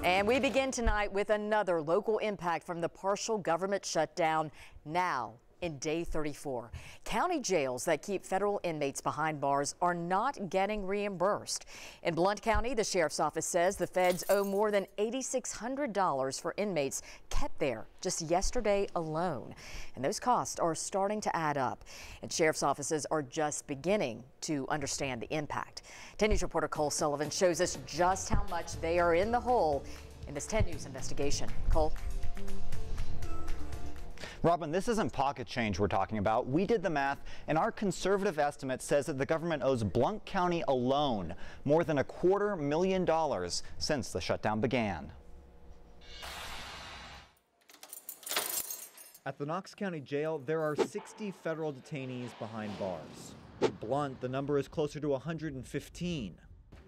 And we begin tonight with another local impact from the partial government shutdown now in day 34. County jails that keep federal inmates behind bars are not getting reimbursed. In Blount County, the sheriff's office says the feds owe more than $8,600 for inmates kept there just yesterday alone. And those costs are starting to add up. And sheriff's offices are just beginning to understand the impact. 10 News reporter Cole Sullivan shows us just how much they are in the hole in this 10 News investigation. Cole? Robin, this isn't pocket change we're talking about. We did the math, and our conservative estimate says that the government owes Blount County alone more than $250,000 since the shutdown began. At the Knox County Jail, there are 60 federal detainees behind bars. In Blount, the number is closer to 115.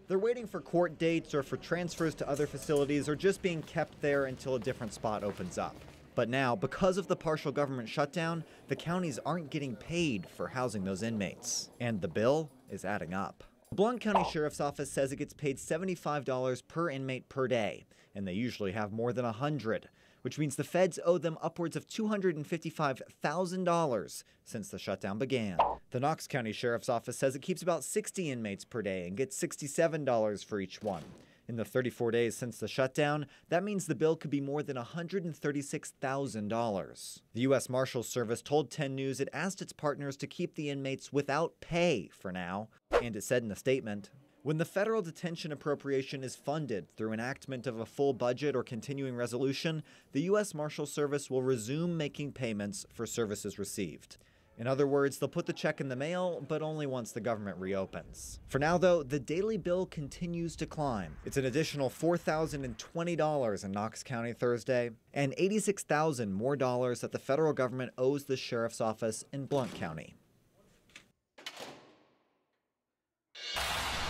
They're waiting for court dates or for transfers to other facilities or just being kept there until a different spot opens up. But now, because of the partial government shutdown, the counties aren't getting paid for housing those inmates. And the bill is adding up. The Blount County Sheriff's Office says it gets paid $75 per inmate per day, and they usually have more than 100, which means the feds owe them upwards of $255,000 since the shutdown began. The Knox County Sheriff's Office says it keeps about 60 inmates per day and gets $67 for each one. In the 34 days since the shutdown, that means the bill could be more than $136,000. The U.S. Marshals Service told 10 News it asked its partners to keep the inmates without pay for now. And it said in a statement, when the federal detention appropriation is funded through enactment of a full budget or continuing resolution, the U.S. Marshals Service will resume making payments for services received. In other words, they'll put the check in the mail, but only once the government reopens. For now, though, the daily bill continues to climb. It's an additional $4,020 in Knox County Thursday, and $86,000 more dollars that the federal government owes the sheriff's office in Blount County.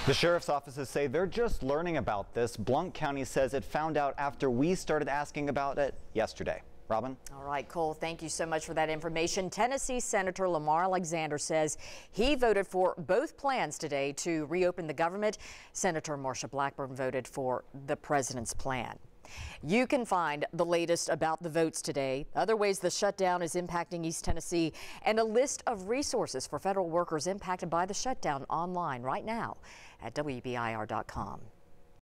The sheriff's offices say they're just learning about this. Blount County says it found out after we started asking about it yesterday. Robin? All right, Cole, thank you so much for that information. Tennessee Senator Lamar Alexander says he voted for both plans today to reopen the government. Senator Marsha Blackburn voted for the president's plan. You can find the latest about the votes today, other ways the shutdown is impacting East Tennessee, and a list of resources for federal workers impacted by the shutdown online right now at WBIR.com.